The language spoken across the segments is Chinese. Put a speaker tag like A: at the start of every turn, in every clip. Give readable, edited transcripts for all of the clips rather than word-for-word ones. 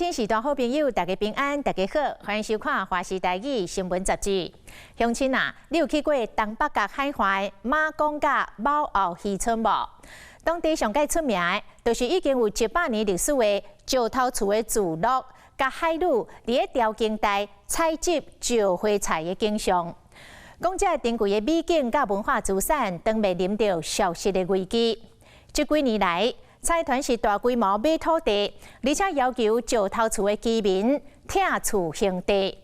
A: 天时段好朋友，大家平安，大家好，欢迎收看《华视台语新闻杂志》。乡亲啊，你有去过东北角海怀马公甲猫后渔村无？当地上界出名的，就是已经有100年历史的石头厝的聚落，甲海女伫咧条景带采集石花菜的景象。讲这珍贵的美景甲文化资产，当面临着消失的危机。这几年来，财团是大规模买土地，而且要求石头厝的居民拆厝兴地。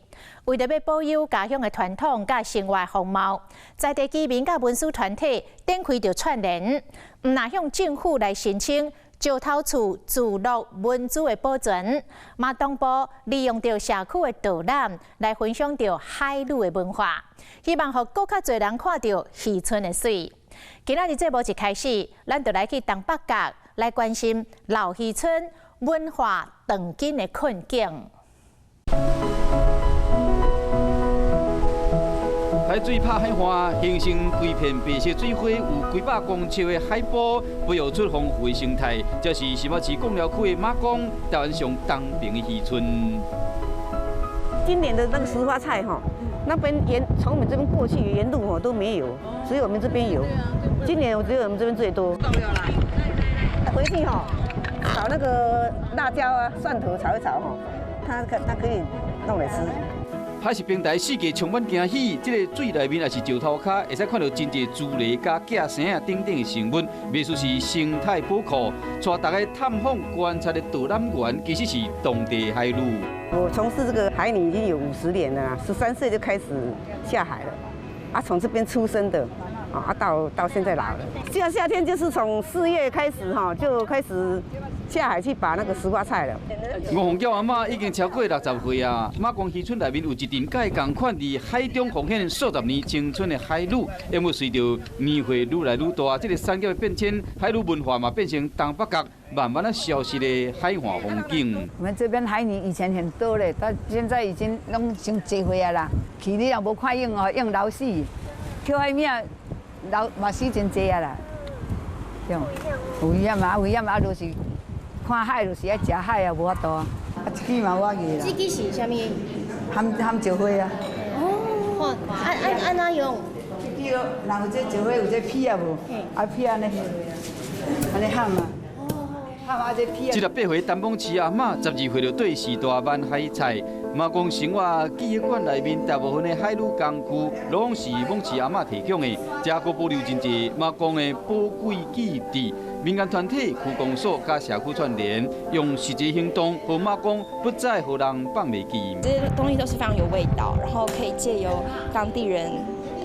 A: 为了要保有家乡的传统甲生活风貌，在地居民甲文史团体展开着串联，唔那向政府来申请石头厝聚落文资的保存，嘛同步利用着社区的导览来分享着海女的文化，希望让更较侪人看到渔村的水。今仔日节目一开始，咱就来去东北角来关心老渔村文化长今的困境。
B: 海水拍海花，形成规片白色水花，有几百公尺的海波，培育出丰富的生态。这是新北市贡寮区的马公，台湾上东边的渔村。
C: 今年的那个石花菜哈，那边从我们这边过去沿路都没有，只有我们这边有。今年只有我们这边最多。回去哈，炒那个辣椒啊、蒜头炒一炒哈，它可以弄来吃。
B: 海是平台世界充满惊喜，这个水内面也是石头壳，会使看到真侪猪类加假生啊等等的生物，秘书是生态宝库，带大家探访观察的导览员，其实是当地海女。
C: 我从事这个海女已经有50年了，13岁就开始下海了，啊，从这边出生的，啊，到现在老了。夏天就是从4月开始哈，就开始下海去拔那个石花菜了。
B: 吴凤娇阿嬷已经超过60岁啊！马公渔村内面有一群甲伊同款伫海中奉献数十年青春的海女，因为随着年岁愈来愈大，这个产业的变迁，海女文化嘛变成东北角慢慢消失的海岸风景。
D: 我们这边海女以前很多嘞，但现在已经拢成几岁啊啦，去你也无看用哦，用老死，跳海命老嘛死真济啊啦，对，危险啊，危险啊，就是看海就是爱食海啊，无法度啊。啊，这支嘛我去啦。
E: 这支是啥物？
D: 含石花啊。
E: 哦，按哪用？
D: 这支人有这石花，有这皮啊无？啊皮安尼含啊。
B: 这个8岁丹凤市阿嬷，12岁就对时大万海菜。马公生活记忆馆内面大部分的海女工具，拢是孟市阿嬷提供的，这个保留真济马公的宝贵记忆。民间团体、区公所加社区串联，用实际行动，让马公不再让人放袂记。
F: 这些东西都是非常有味道，然后可以借由当地人。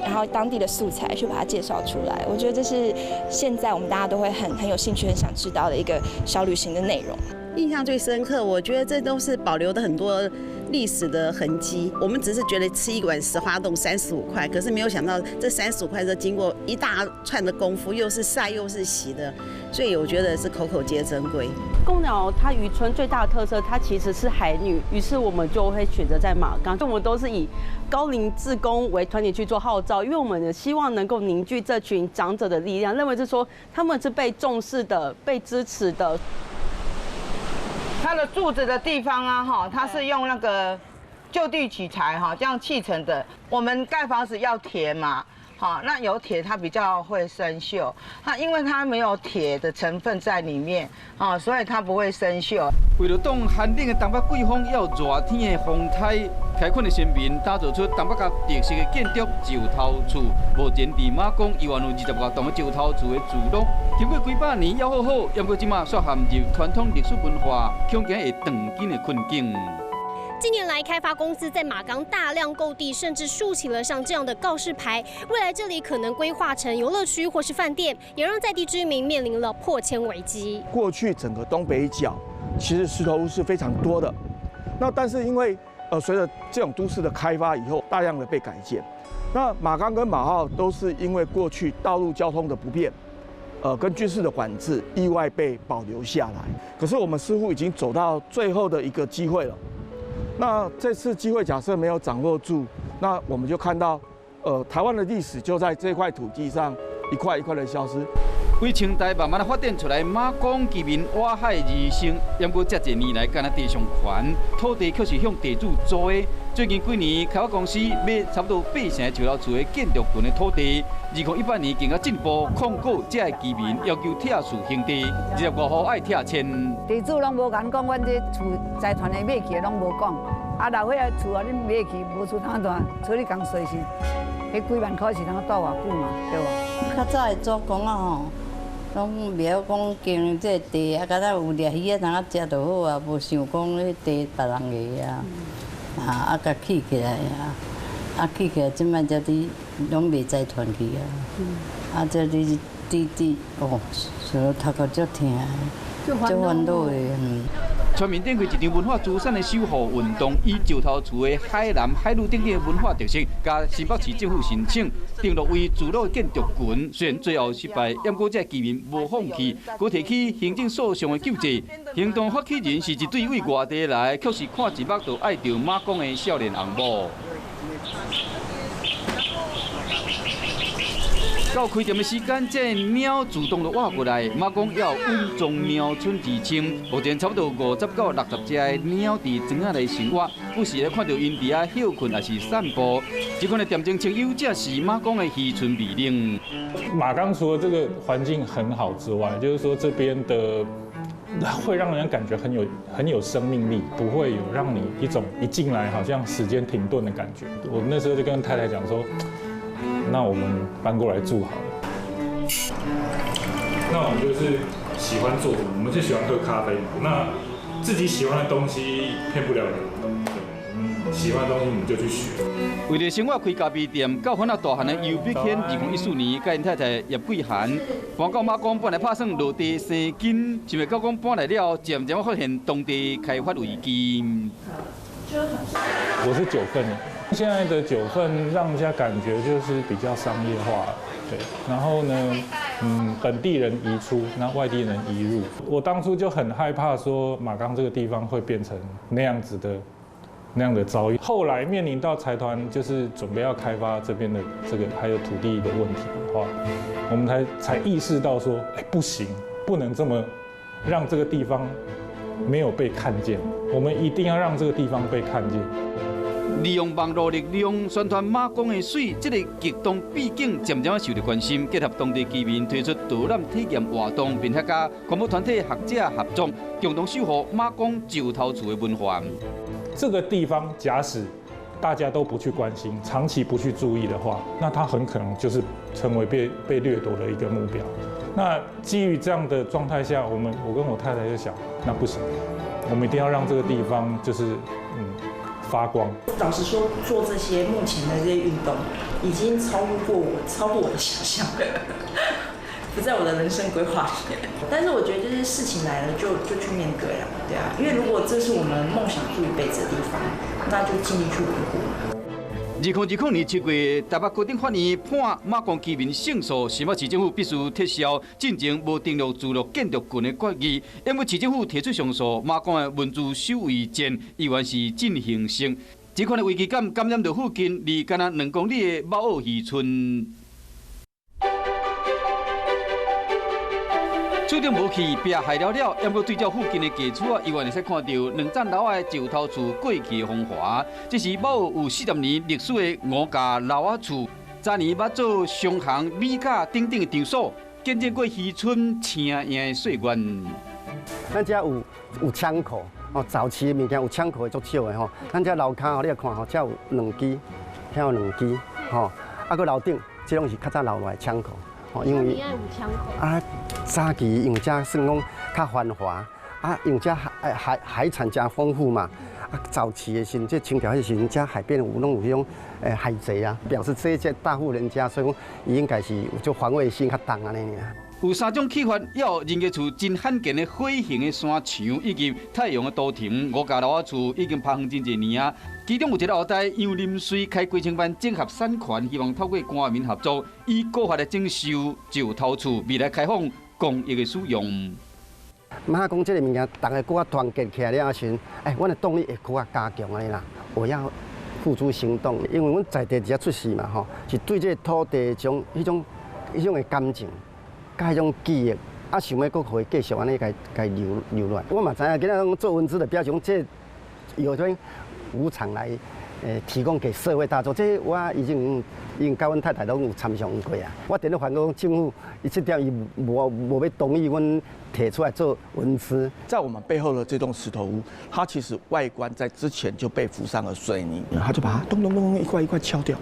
F: 然后当地的素材去把它介绍出来，我觉得这是现在我们大家都会很有兴趣、很想知道的一个小旅行的内容。
G: 印象最深刻，我觉得这都是保留的很多历史的痕迹。我们只是觉得吃一碗石花冻35块，可是没有想到这35块是经过一大串的功夫，又是晒又是洗的，所以我觉得是口口皆珍贵。
H: 贡寮它渔村最大的特色，它其实是海女，于是我们就会选择在马港。我们都是以高龄志工为团体去做号召，因为我们希望能够凝聚这群长者的力量，认为是说他们是被重视的、被支持的。
I: 它的柱子的地方啊，哈，它是用那个就地取材哈，这样砌成的。我们盖房子要铁嘛，好，那有铁它比较会生锈，它因为它没有铁的成分在里面，啊，所以它不会生锈。
B: 为了挡寒冷的东北季风，也有热天的风台，开垦的先民打造出东北角特色的建筑石头厝。目前伫马公已完有20多栋的石头厝的聚落，经过几百年也好好，也不过即马却陷入传统历史文化恐惊会长今的困境。
E: 近年来，开发公司在马港大量购地，甚至竖起了像这样的告示牌，未来这里可能规划成游乐区或是饭店，也让在地居民面临了迫迁危机。
J: 过去整个东北角其实石头屋是非常多的，那但是因为随着这种都市的开发以后，大量的被改建，那马港跟马号都是因为过去道路交通的不便，跟军事的管制，意外被保留下来。可是我们似乎已经走到最后的一个机会了。那这次机会假设没有掌握住，那我们就看到，台湾的历史就在这块土地上一块一块的消失。
B: 为清代慢慢发展出来马公居民挖海而生，不过这几年来，敢若地上权，土地却是向地主租的。最近几年，开发公司买差不多8成就楼厝的建筑群的土地。2018年更加进一步控告这些居民，要求拆除兄弟，25户爱拆迁。
D: 地主拢无敢讲，阮这厝财团的买起的拢无讲。啊，老伙仔厝啊，恁买起无厝通住，找你工税是，迄几万块是通住偌久嘛，对无？
K: 较早的祖公啊吼，拢袂晓讲经这地啊，敢若有掠鱼啊，通啊食就好啊，无想讲迄地别人的啊，啊甲起起来啊，啊起起来即摆才伫拢卖财团去啊，啊这哩哦，所头壳足疼，足烦恼的。
B: 全面展开一场文化资产的守护运动，以石头厝的海南、海陆等地的文化特色，加新北市政府申请登录为自路建筑群。虽然最后失败，不过这居民无放弃，佮提起行政诉讼的救济。行动发起人是一对为外地来，却是看一目就爱着马公的少年翁某。到开店的时间，这鸟自动就挖过来。马公要稳中鸟村之称，目前差不多50到60只的鸟伫庄仔内生活，不时咧看到因伫遐休困还是散步。这款的店中亲友，这是马公的渔村美令。
L: 马港除了这个环境很好之外，就是说这边的会让人感觉很有生命力，不会有让你一种一进来好像时间停顿的感觉。我那时候就跟太太讲说，那我们搬过来住好了。那我们就是喜欢做什么，我们就喜欢喝咖啡嘛。那自己喜欢的东西骗不了人，喜欢的东西我们就去学。
B: 为了生活开咖啡店，到番仔大汉的尤碧谦，2014年甲因太太叶桂涵搬到马公，本来打算落地生根，想袂到讲搬来了，渐渐发现当地开发危机。
L: 我是9份，现在的9份让人家感觉就是比较商业化，对。然后呢，本地人移出，那外地人移入。我当初就很害怕说马港这个地方会变成那样的遭遇。后来面临到财团就是准备要开发这边的这个还有土地的问题的话，我们才意识到说，不行，不能这么让这个地方没有被看见，我们一定要让这个地方被看见。
B: 利用网络力量宣传马公的水，这个极东毕竟渐渐受到关心，结合当地居民推出导览体验活动，并且加广播团体学者合作，共同守护马公石头厝的文化。
L: 这个地方假使大家都不去关心，长期不去注意的话，那它很可能就是成为被掠夺的一个目标。那基于这样的状态下，我跟我太太就想，那不行，我们一定要让这个地方就是发光。
M: 老实说，做这些目前的这些运动，已经超过我的想象，不在我的人生规划里面。但是我觉得，就是事情来了就去面对了，对啊，因为如果这是我们梦想住一辈子的地方，那就尽力去维护。
B: 2020年7月，台北高等法院判马公居民胜诉，新北市政府必须撤销进前无登录自录建筑群的决议，因为市政府提出上诉，马公的文字守卫权依然是进行中。这款的危机感感染到附近离敢若2公里的猫澳渔村。厝顶无去，壁害了了，要不对照附近的家厝啊，依然会使看到2层楼的石头厝过去的风华。这是某有40年历史的5家楼仔厝，早年捌做商行、米甲等等的场所，见证过渔村青艳的岁月。
N: 咱遮有枪口，早期的物件有枪口的足少的吼。咱遮楼骹你来看吼，遮有2支，遐有2支，啊个楼顶，这拢是较早留落来枪口。因为早期用遮算讲较繁华，用遮海产真丰富嘛。早期的时，这清朝迄时，遮海边有拢有迄种海贼啊，表示这些大户人家，所以讲伊应该是有种防卫性较重安尼尔。
B: 有3种启发，要人家厝真罕见的火形的山墙，以及太阳的都亭5家楼仔厝已经拍远真侪年啊。其中有一个后代杨林水开归清班整合产权，希望透过官民合作，以合法的征收石头厝，未来开放公益的使用。
N: 马公这个物件，大家搁团结起来了时，阮的动力会搁加强安尼啦。我要付诸行动，因为阮在地只出世嘛吼，是对这土地种迄种的感情。甲迄种记忆，啊想要佫可以继续安尼家留落来。我嘛知影，今仔做文字的表示这有种无偿来提供给社会大众，这我已经甲阮太太拢有参详过啊。我电咧反讲政府伊这点伊无要同意阮提出来做文字。
J: 在我们背后的这栋石头屋，它其实外观在之前就被浮上了水泥，他就把它咚咚咚一块一块敲掉。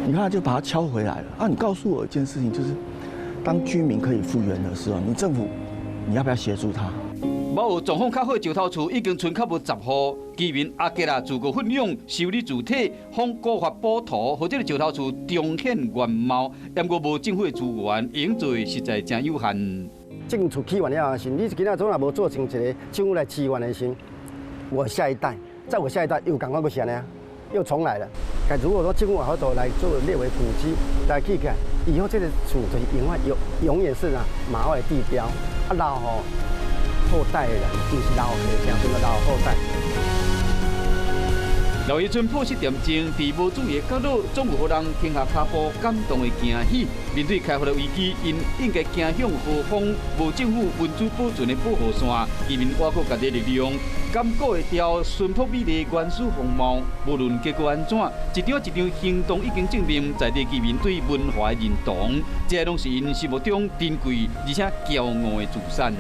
J: 你看，他就把它敲回来了。啊，你告诉我一件事情，就是当居民可以复原的时候，你政府你要不要协助他？
B: 某有状况较好的石头厝已经剩较无10户，居民阿杰自个分享修理主体，仿古法补图，或者石头厝重现原貌，但过无政府的资源，用做实在真有限。
N: 政府起完了是，你今仔总也无做成一个政府来支援的时，我下一代，在我下一代又赶快不行了，又重来了。如果说政府好走来做列为古迹来去看，以后这个厝就是永远是马外地标，啊老后代的人，不是老后辈，是老后代。
B: 老爷村破失点睛，在无注意的角落，总有让人停下脚步，感动的惊喜。面对开发的危机，因应该走向何方？无政府文资保存的保护线，居民挖过家己力量，敢顾会掉淳朴美丽原始风貌。无论结果安怎，一场一场行动已经证明在地居民对文化的认同，这拢是因心目中珍贵而且骄傲的资产。